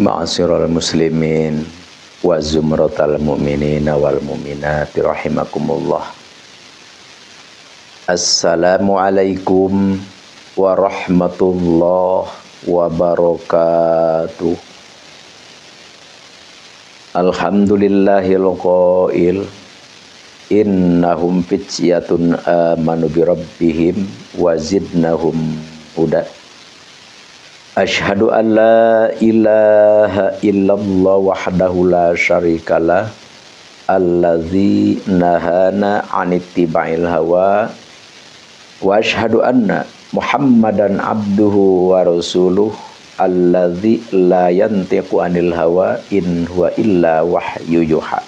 Ma'asyiral muslimin wa zumratal mu'minina wal mu'minati rahimakumullah. Assalamualaikum warahmatullahi wabarakatuh. Alhamdulillahil qail innahum fityatun amanu bi rabbihim wa zidnahum huda. Asyhadu an la ilaha illallah wahdahu la syarikalah alladzi nahana 'anittiba'il hawa wa asyhadu anna Muhammadan abduhu wa rasuluh alladzi la yantiqu 'anil hawa in huwa illa wahyu yuha.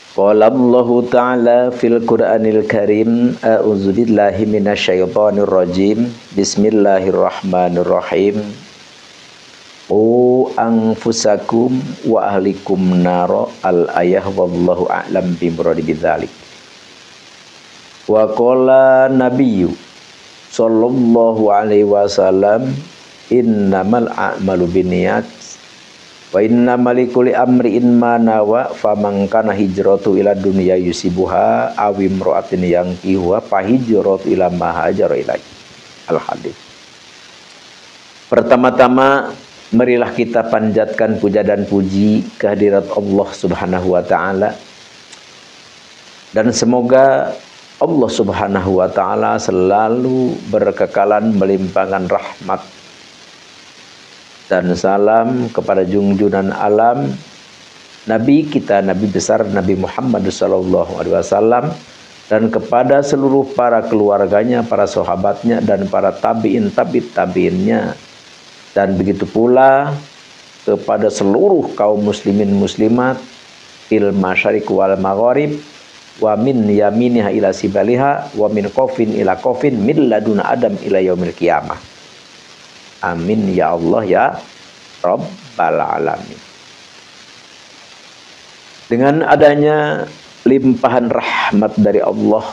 Qala Allahu ta'ala fil Qur'anil Karim, a'udzu billahi minasyaitonir rajim. Bismillahirrahmanirrahim. Qu anfusakum wa ahlikum nara al-ayah wallahu a'lam bimuradi bidzalik. Wa qala nabiyyu sallallahu alaihi wasallam innamal a'malu binniyat wa innamal likulli amrin ma nawa faman kana hijratu ila dunya yusibuha aw imra'atin yankihuha fa hijratu ila ma hajara ilaihi. Al-hadits. Pertama-tama marilah kita panjatkan puja dan puji kehadirat Allah Subhanahu wa taala, dan semoga Allah Subhanahu wa taala selalu berkekalan melimpahkan rahmat dan salam kepada junjunan alam Nabi kita, Nabi besar Nabi Muhammad SAW, dan kepada seluruh para keluarganya, para sahabatnya, dan para tabi'in tabi'innya, dan begitu pula kepada seluruh kaum muslimin muslimat fil masyariq wal magharib wa min yaminiha ila sibaliha wa min qafin ila qafin min laduna adam ila yaumil qiyamah. Amin ya Allah ya Rabbal alamin. Dengan adanya limpahan rahmat dari Allah,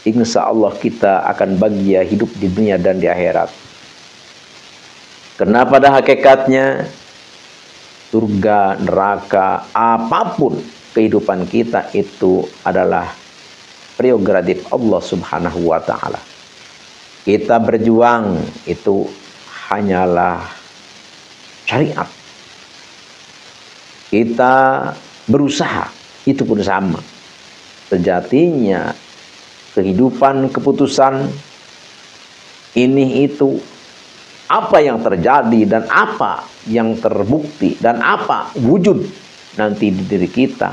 insya Allah kita akan bahagia hidup di dunia dan di akhirat. Karena pada hakikatnya surga, neraka, apapun kehidupan kita itu adalah prerogatif Allah Subhanahu wa taala. Kita berjuang itu hanyalah syariat. Kita berusaha itu pun sama. Sejatinya kehidupan, keputusan ini itu apa yang terjadi dan apa yang terbukti dan apa wujud nanti di diri kita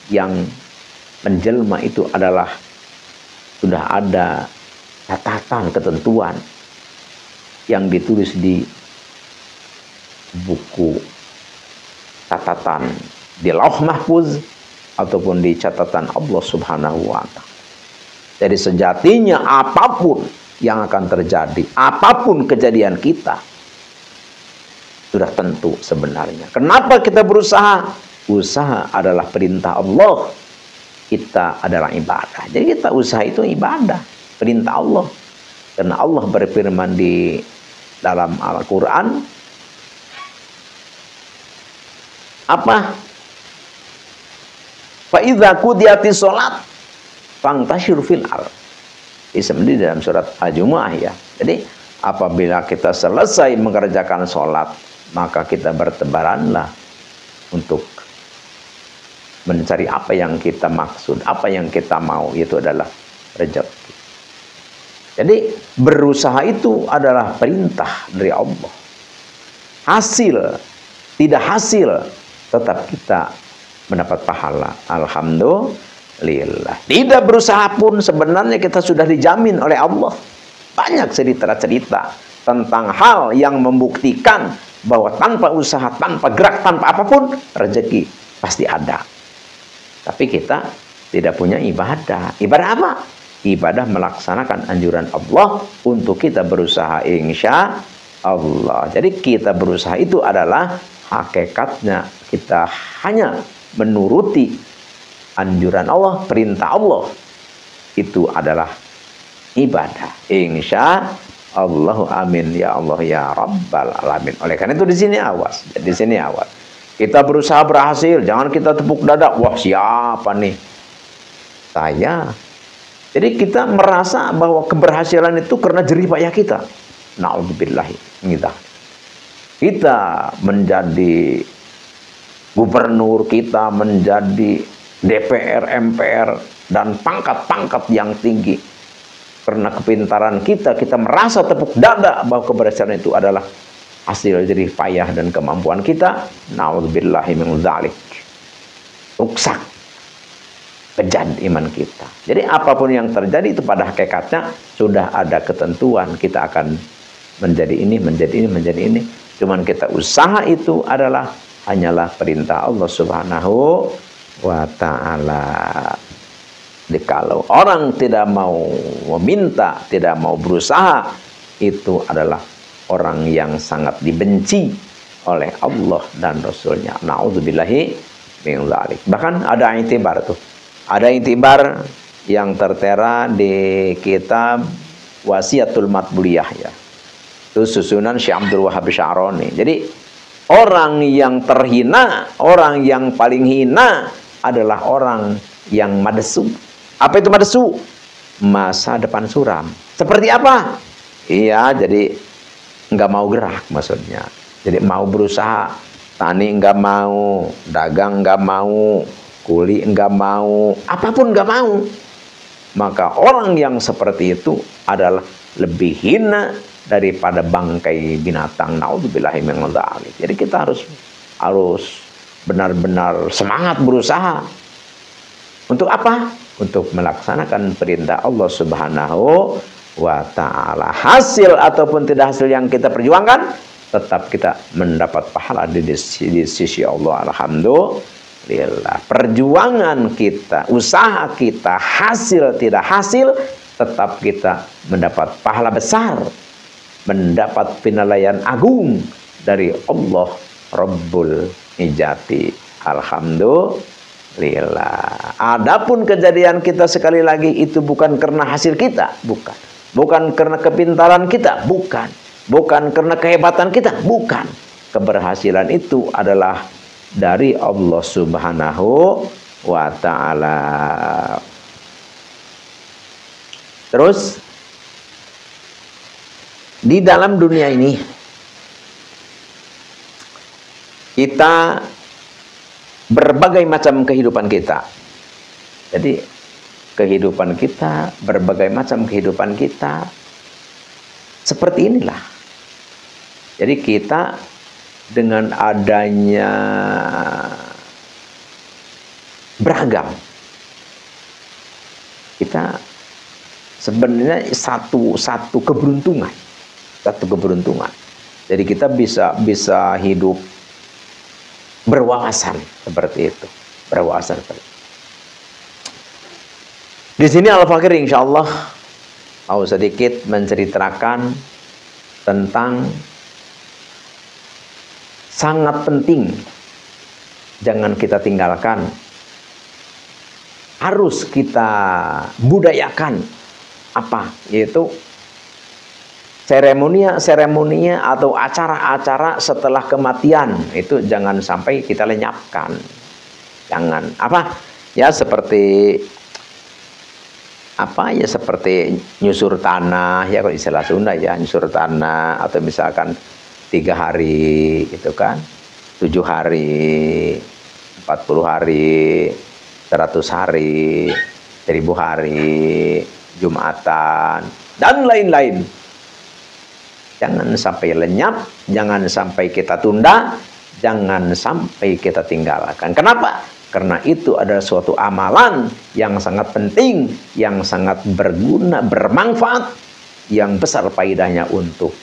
yang menjelma itu adalah sudah ada catatan, ketentuan yang ditulis di buku catatan di Lauh Mahfuz ataupun di catatan Allah Subhanahu wa taala. Jadi sejatinya apapun yang akan terjadi, apapun kejadian kita sudah tentu sebenarnya. Kenapa kita berusaha? Usaha adalah perintah Allah. Kita adalah ibadah. Jadi kita usaha itu ibadah, perintah Allah. Karena Allah berfirman di dalam Al-Quran, apa? Fa idza qudiyatis shalat fantashir fil ardh. Ini dalam surat Al-Jumu'ah ya. Jadi apabila kita selesai mengerjakan sholat, maka kita bertebaranlah untuk mencari apa yang kita maksud, apa yang kita mau, itu adalah rezeki. Jadi berusaha itu adalah perintah dari Allah. Hasil, tidak hasil, tetap kita mendapat pahala. Alhamdulillah. Tidak berusaha pun sebenarnya kita sudah dijamin oleh Allah. Banyak cerita-cerita tentang hal yang membuktikan bahwa tanpa usaha, tanpa gerak, tanpa apapun, rezeki pasti ada. Tapi kita tidak punya ibadah. Ibadah apa? Ibadah melaksanakan anjuran Allah untuk kita berusaha, insya Allah. Jadi kita berusaha itu adalah hakikatnya kita hanya menuruti anjuran Allah, perintah Allah. Itu adalah ibadah, insya Allahu amin ya Allah ya Rabbal alamin. Oleh karena itu di sini awas, di sini awas. Kita berusaha berhasil, jangan kita tepuk dada. Wah, siapa nih? Saya. Jadi kita merasa bahwa keberhasilan itu karena jerih payah kita. Na'udzubillahi. Kita menjadi gubernur, kita menjadi DPR, MPR, dan pangkat-pangkat yang tinggi. Karena kepintaran kita, kita merasa tepuk dada bahwa keberhasilan itu adalah hasil jerih payah dan kemampuan kita. Na'udzubillahi min dzalik. Rusak. Kejam iman kita. Jadi apapun yang terjadi itu pada hakikatnya sudah ada ketentuan. Kita akan menjadi ini, menjadi ini, menjadi ini. Cuman kita usaha itu adalah hanyalah perintah Allah Subhanahu wa ta'ala. Jadi kalau orang tidak mau meminta, tidak mau berusaha, itu adalah orang yang sangat dibenci oleh Allah dan Rasulnya. Na'udzubillahi min dzalik. Bahkan ada i'tibar tuh. Ada i'tibar yang tertera di kitab Wasiatul Matbuliyah ya. Itu susunan Syekh Abdul Wahhab Sya'rani. Jadi orang yang terhina, orang yang paling hina adalah orang yang madesu. Apa itu madesu? Masa depan suram. Seperti apa? Iya, jadi nggak mau gerak maksudnya. Jadi mau berusaha, tani nggak mau, dagang nggak mau, kuli nggak mau, apapun nggak mau. Maka orang yang seperti itu adalah lebih hina daripada bangkai binatang. Naudzubillahi min dzalik. Jadi kita harus benar-benar semangat berusaha. Untuk apa? Untuk melaksanakan perintah Allah Subhanahu wa ta'ala. Hasil ataupun tidak hasil yang kita perjuangkan, tetap kita mendapat pahala di sisi Allah. Alhamdulillah. Perjuangan kita, usaha kita, hasil tidak hasil, tetap kita mendapat pahala besar, mendapat penilaian agung dari Allah Rabbul Ijati. Alhamdulillah. Adapun kejadian kita sekali lagi itu bukan karena hasil kita, bukan. Bukan karena kepintaran kita, bukan. Bukan karena kehebatan kita, bukan. Keberhasilan itu adalah dari Allah Subhanahu wa ta'ala. Terus di dalam dunia ini kita berbagai macam kehidupan kita. Jadi kehidupan kita, berbagai macam kehidupan kita seperti inilah. Jadi kita dengan adanya beragam, kita sebenarnya satu keberuntungan, Jadi kita bisa hidup berwawasan seperti itu, berwawasan seperti itu. Di sini Al-Fakir insyaallah mau sedikit menceritakan tentang sangat penting, jangan kita tinggalkan, harus kita budayakan apa? Yaitu seremoninya atau acara-acara setelah kematian itu jangan sampai kita lenyapkan. Jangan apa? Ya seperti apa ya, seperti nyusur tanah ya, kalau istilah Sunda ya, nyusur tanah, atau misalkan 3 hari gitu kan, 7 hari, 40 hari, 100 hari, 1000 hari, Jumatan, dan lain-lain. Jangan sampai lenyap, jangan sampai kita tunda, jangan sampai kita tinggalkan. Kenapa? Karena itu adalah suatu amalan yang sangat penting, yang sangat berguna, bermanfaat, yang besar faedahnya untuk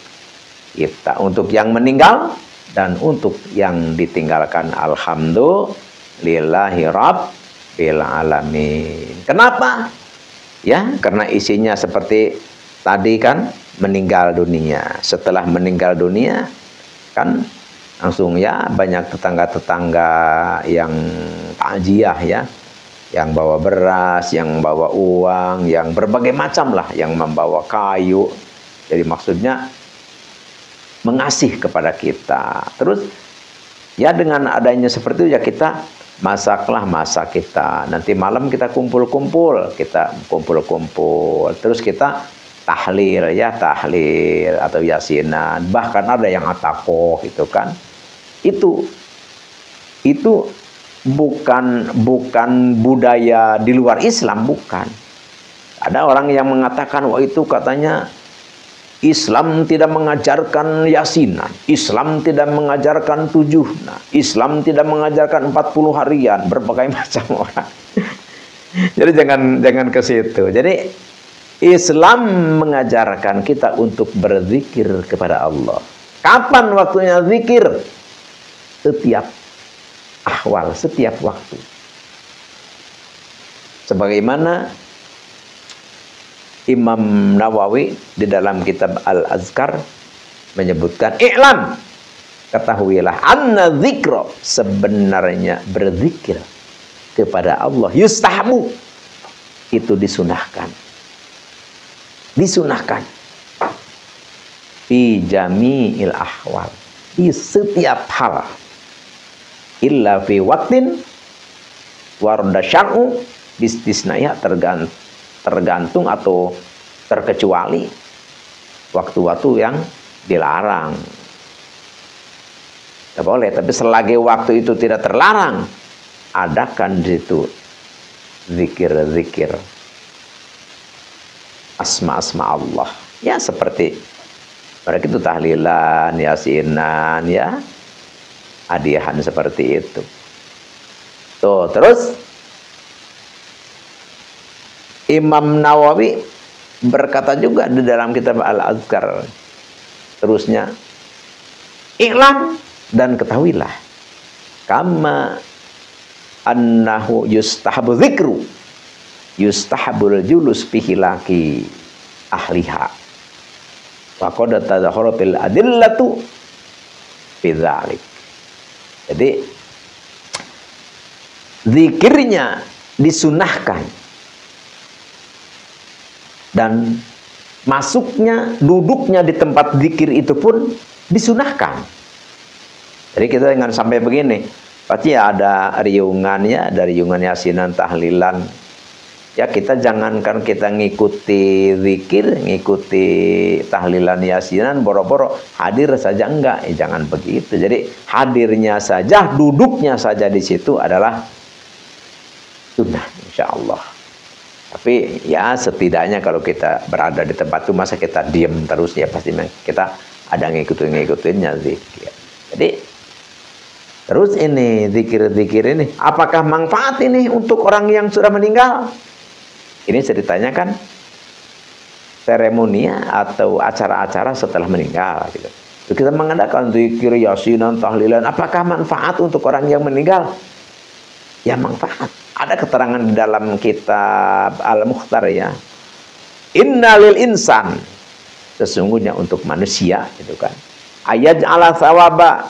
kita, untuk yang meninggal dan untuk yang ditinggalkan. Alhamdulillahi Rabbil Alamin. Kenapa? Ya, karena isinya seperti tadi kan, meninggal dunia. Setelah meninggal dunia kan langsung ya banyak tetangga-tetangga yang takziah ya, yang bawa beras, yang bawa uang, yang berbagai macam lah, yang membawa kayu, Jadi maksudnya mengasih kepada kita. Terus ya dengan adanya seperti itu ya kita masaklah masak kita. Nanti malam kita kumpul-kumpul, terus kita tahlil ya, tahlil atau yasinan. Bahkan ada yang atakoh itu kan. Itu bukan budaya di luar Islam, bukan. Ada orang yang mengatakan, wah itu katanya Islam tidak mengajarkan yasinan, Islam tidak mengajarkan tujuhna, Islam tidak mengajarkan 40 harian, berbagai macam orang. Jadi jangan ke situ. Jadi Islam mengajarkan kita untuk berzikir kepada Allah. Kapan waktunya zikir? Setiap ahwal, setiap waktu. Sebagaimana Imam Nawawi di dalam kitab Al-Azkar menyebutkan, i'lam, ketahuilah, anna dzikra, sebenarnya berzikir kepada Allah, yustahabu, itu disunahkan. Disunahkan. Fi jami'il ahwal, di setiap hal. Illa fi waqtin warda syar'u bistisnaya, tergantung atau terkecuali waktu-waktu yang dilarang. Tidak boleh, tapi selagi waktu itu tidak terlarang, adakan di situ zikir-zikir asma-asma Allah. Ya seperti mereka itu tahlilan, yasinan, ya hadiahan seperti itu. Tuh, terus Imam Nawawi berkata juga di dalam kitab Al-Azkar, terusnya, i'lam, dan ketahuilah, kama annahu yustahabu dzikru yustahabul julus bihilaki ahliha wa qad tadahharatil adillatu bidzalik. Jadi zikirnya disunahkan dan masuknya, duduknya di tempat zikir itu pun disunahkan. Jadi kita jangan sampai begini, pasti ada riungan ya, ada riungan yasinan, tahlilan. Ya kita jangankan kita ngikuti zikir, ngikuti tahlilan yasinan, boro-boro hadir saja enggak, jangan begitu. Jadi hadirnya saja, duduknya saja di situ adalah sunnah, insya Allah. Tapi ya setidaknya kalau kita berada di tempat itu, masa kita diem terus, ya pasti kita ada ngikutinnya zikir. Jadi terus ini zikir-zikir ini, apakah manfaat ini untuk orang yang sudah meninggal? Ini ceritanya kan seremonia atau acara-acara setelah meninggal gitu. Kita mengadakan zikir, yasinan, tahlilan, apakah manfaat untuk orang yang meninggal? Ya manfaat. Ada keterangan di dalam kitab Al-Mukhtar ya. Innalil insan, sesungguhnya untuk manusia itu kan, ayat ala thawaba,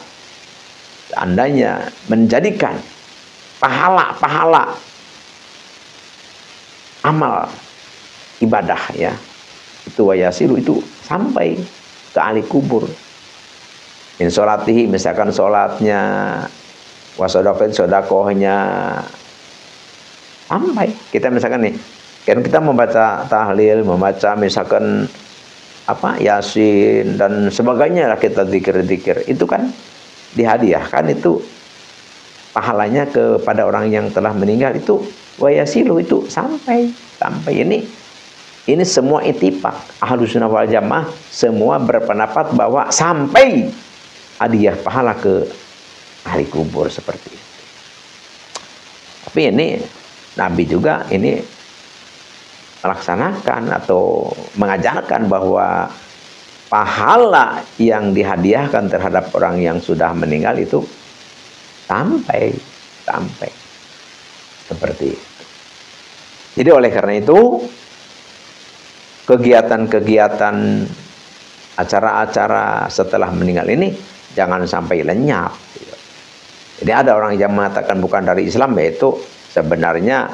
seandainya menjadikan pahala-pahala amal ibadah ya, itu wayasiru, itu sampai ke ahli kubur. Min sholatihi, misalkan sholatnya, wasodaqin, sodakohnya, sampai kita misalkan nih, kan kita membaca tahlil, membaca misalkan apa yasin dan sebagainya lah, kita zikir-zikir itu kan dihadiahkan, itu pahalanya kepada orang yang telah meninggal, itu wayasilu, itu sampai ini semua ittifaq Ahlus Sunnah wal Jamaah, semua berpendapat bahwa sampai hadiah pahala ke ahli kubur seperti itu. Tapi ini Nabi juga ini melaksanakan atau mengajarkan bahwa pahala yang dihadiahkan terhadap orang yang sudah meninggal itu sampai seperti itu. Jadi oleh karena itu kegiatan-kegiatan, acara-acara setelah meninggal ini jangan sampai lenyap. Jadi ada orang yang mengatakan bukan dari Islam, yaitu sebenarnya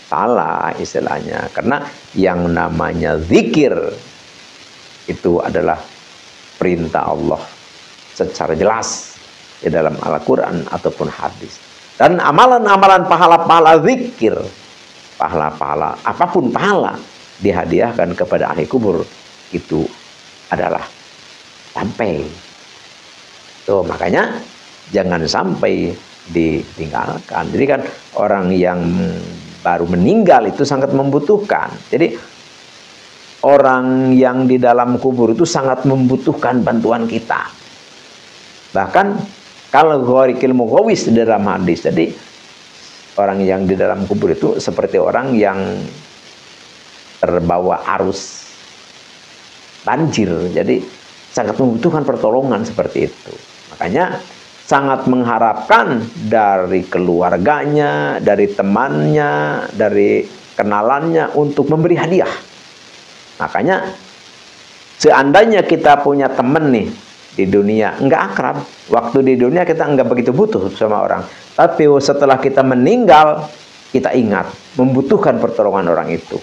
salah istilahnya, karena yang namanya zikir Itu adalah perintah Allah secara jelas di dalam Al-Quran ataupun hadis. Dan amalan-amalan pahala-pahala zikir, pahala-pahala, apapun pahala, dihadiahkan kepada ahli kubur, itu adalah sampai. Tuh, makanya jangan sampai ditinggalkan. Jadi kan orang yang baru meninggal itu sangat membutuhkan. Jadi orang yang di dalam kubur itu sangat membutuhkan bantuan kita. Bahkan kalau gharikil mughawis di dalam hadis, jadi orang yang di dalam kubur itu seperti orang yang terbawa arus banjir. Jadi sangat membutuhkan pertolongan seperti itu. Makanya sangat mengharapkan dari keluarganya, dari temannya, dari kenalannya untuk memberi hadiah. Makanya seandainya kita punya teman nih di dunia, enggak akrab, waktu di dunia kita enggak begitu butuh sama orang, tapi setelah kita meninggal, kita ingat membutuhkan pertolongan orang itu.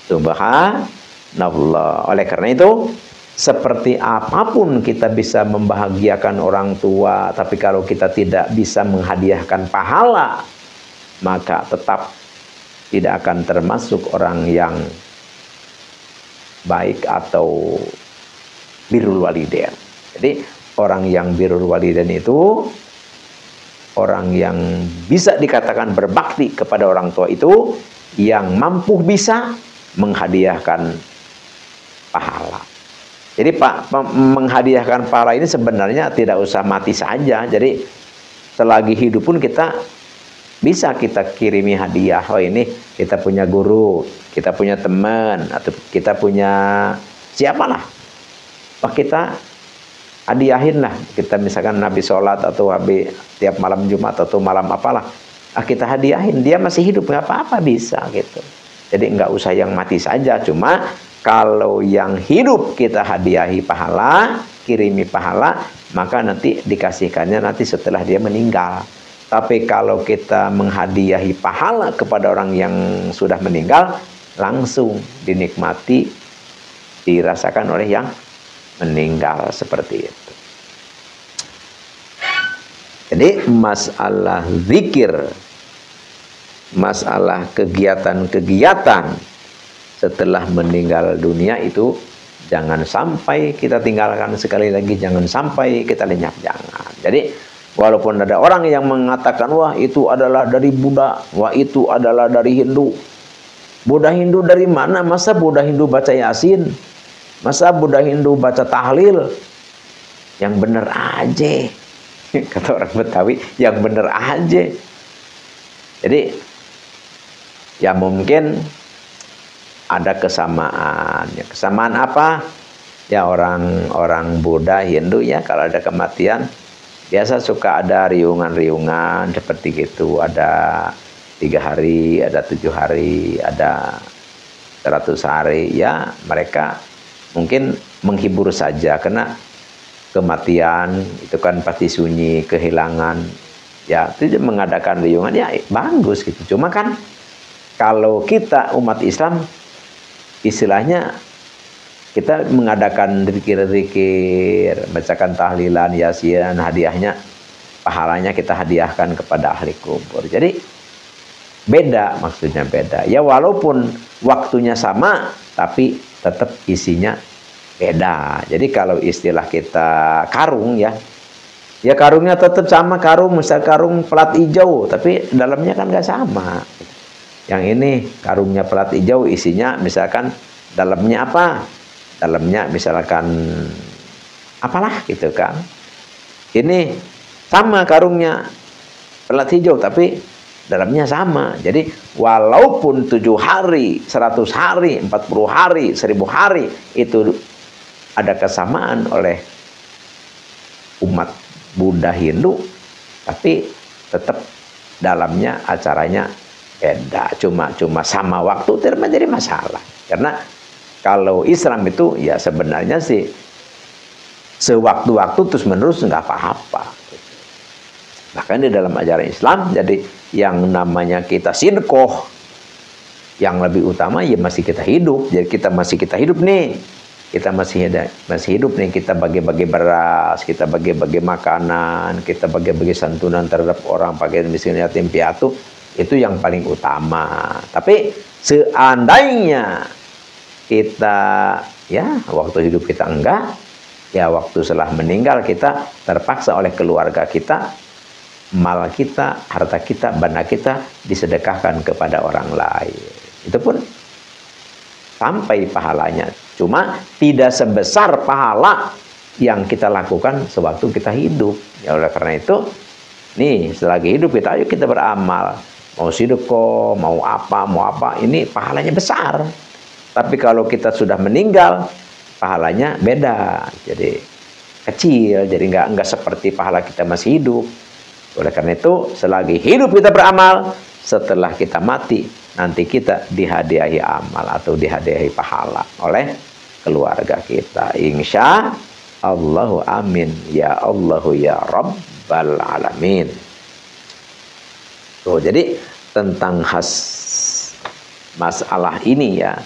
Subhanallah. Oleh karena itu, seperti apapun kita bisa membahagiakan orang tua, tapi kalau kita tidak bisa menghadiahkan pahala, maka tetap tidak akan termasuk orang yang baik atau birrul walidain. Jadi orang yang birrul walidain itu orang yang bisa dikatakan berbakti kepada orang tua itu yang mampu bisa menghadiahkan pahala. Jadi menghadiahkan pahala ini sebenarnya tidak usah mati saja. Jadi selagi hidup pun kita bisa kita kirimi hadiah. Oh, ini kita punya guru, kita punya teman, atau kita punya siapalah. Oh, kita hadiahin lah. Kita misalkan Nabi sholat atau habis tiap malam Jumat atau malam apalah. Kita hadiahin. Dia masih hidup, nggak apa-apa, bisa gitu. Jadi nggak usah yang mati saja. Cuma kalau yang hidup kita hadiahi pahala, kirimi pahala, maka nanti dikasihkannya nanti setelah dia meninggal. Tapi kalau kita menghadiahi pahala kepada orang yang sudah meninggal, langsung dinikmati, dirasakan oleh yang meninggal seperti itu. Jadi masalah zikir, masalah kegiatan-kegiatan setelah meninggal dunia itu jangan sampai kita tinggalkan. Sekali lagi, jangan sampai kita lenyap, jangan. Jadi walaupun ada orang yang mengatakan wah itu adalah dari Buddha, wah itu adalah dari Hindu. Buddha Hindu dari mana? Masa Buddha Hindu baca Yasin? Masa Buddha Hindu baca tahlil? Yang bener aja. Kata orang Betawi, yang bener aja. Jadi ya mungkin ada kesamaan. Ya, kesamaan apa? Ya orang Buddha, Hindu ya kalau ada kematian biasa suka ada riungan-riungan seperti gitu. Ada 3 hari, ada 7 hari, ada 100 hari. Ya mereka mungkin menghibur saja karena kematian itu kan pasti sunyi, kehilangan. Ya tidak mengadakan riungan ya bagus gitu. Cuma kan kalau kita umat Islam istilahnya kita mengadakan zikir-zikir, bacakan tahlilan, yasin, hadiahnya, pahalanya kita hadiahkan kepada ahli kubur. Jadi beda, maksudnya beda. Ya walaupun waktunya sama, tapi tetap isinya beda. Jadi kalau istilah kita karung ya karungnya tetap sama karung, misal karung plat hijau, tapi dalamnya kan nggak sama. Yang ini karungnya plat hijau, isinya misalkan dalamnya apa? Dalamnya misalkan apalah gitu kan. Ini sama karungnya plat hijau tapi dalamnya sama. Jadi walaupun 7 hari, 100 hari, 40 hari, 1000 hari itu ada kesamaan oleh umat Buddha Hindu, tapi tetap dalamnya acaranya beda. Cuma sama waktu tidak menjadi masalah. Karena kalau Islam itu ya sebenarnya sih sewaktu-waktu terus menerus nggak apa-apa. Bahkan di dalam ajaran Islam, jadi yang namanya kita sidqoh, yang lebih utama ya masih kita hidup. Jadi kita masih kita hidup nih, kita masih hidup nih, kita bagi-bagi beras, kita bagi-bagi makanan, kita bagi-bagi santunan terhadap orang fakir miskin yatim piatu, itu yang paling utama. Tapi seandainya kita ya waktu hidup kita enggak, ya waktu setelah meninggal kita terpaksa oleh keluarga kita, mal kita, harta kita, benda kita disedekahkan kepada orang lain. Itu pun sampai pahalanya. Cuma tidak sebesar pahala yang kita lakukan sewaktu kita hidup. Ya oleh karena itu, nih selagi hidup kita, ayo kita beramal. Mau sedekah, mau apa, ini pahalanya besar. Tapi kalau kita sudah meninggal, pahalanya beda. Jadi kecil, jadi nggak seperti pahala kita masih hidup. Oleh karena itu, selagi hidup kita beramal, setelah kita mati, nanti kita dihadiahi amal atau dihadiahi pahala oleh keluarga kita. Insya Allahu amin. Ya Allahu ya Rabbal alamin. Tuh, jadi tentang khas masalah ini ya,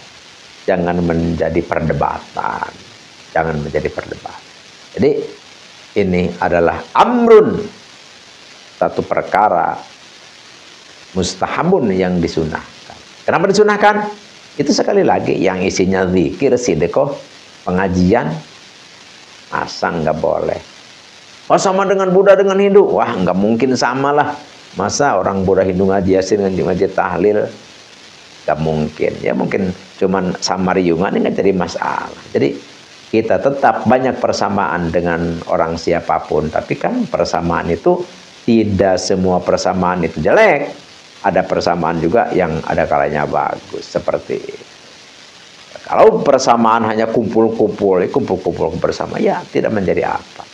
jangan menjadi perdebatan. Jangan menjadi perdebatan. Jadi ini adalah amrun, satu perkara mustahabun yang disunahkan. Kenapa disunahkan? Itu sekali lagi yang isinya zikir, sedekah, pengajian, masa nggak boleh. Oh sama dengan Buddha dengan Hindu? Wah nggak mungkin sama lah. Masa orang Buddha Hindu ngaji yasin, ngaji tahlil? Nggak mungkin. Ya mungkin cuman sama riungan, ini nggak jadi masalah. Jadi kita tetap banyak persamaan dengan orang siapapun. Tapi kan persamaan itu tidak semua persamaan itu jelek. Ada persamaan juga yang ada kalanya bagus. Seperti kalau persamaan hanya kumpul-kumpul bersama, ya tidak menjadi apa.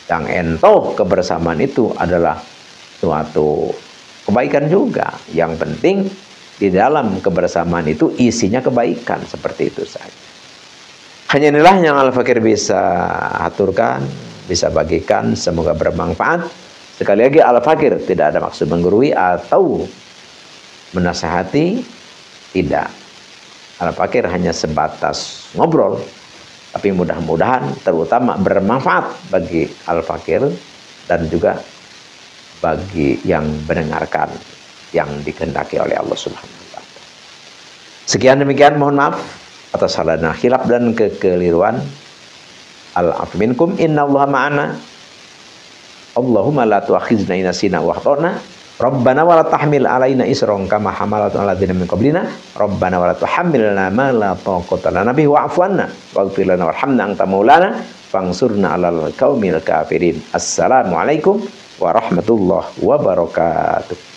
Yang entoh kebersamaan itu adalah suatu kebaikan juga. Yang penting di dalam kebersamaan itu isinya kebaikan, seperti itu saja. Hanya inilah yang Al-Fakir bisa aturkan, bisa bagikan, semoga bermanfaat. Sekali lagi Al-Fakir tidak ada maksud menggurui atau menasihati, tidak. Al-Fakir hanya sebatas ngobrol, tapi mudah-mudahan terutama bermanfaat bagi Al-Fakir dan juga bagi yang mendengarkan yang dikehendaki oleh Allah Subhanahu wa taala. Sekian demikian, mohon maaf atas salah dan khilaf dan kekeliruan. Al-'afwu minkum, innallaha ma'ana. Allahumma la tu'akhizna in nasina wa akhtana. Rabbana wa la tahmil alaina isran kama hamalatu 'ala ladzina min qablina. Rabbana wa la tuhammilna ma la taqata lana bihi wa'fu 'anna waghfir lana warhamna anta maulana fansurna 'alal qaumil kafirin. Assalamualaikum warahmatullahi wabarakatuh.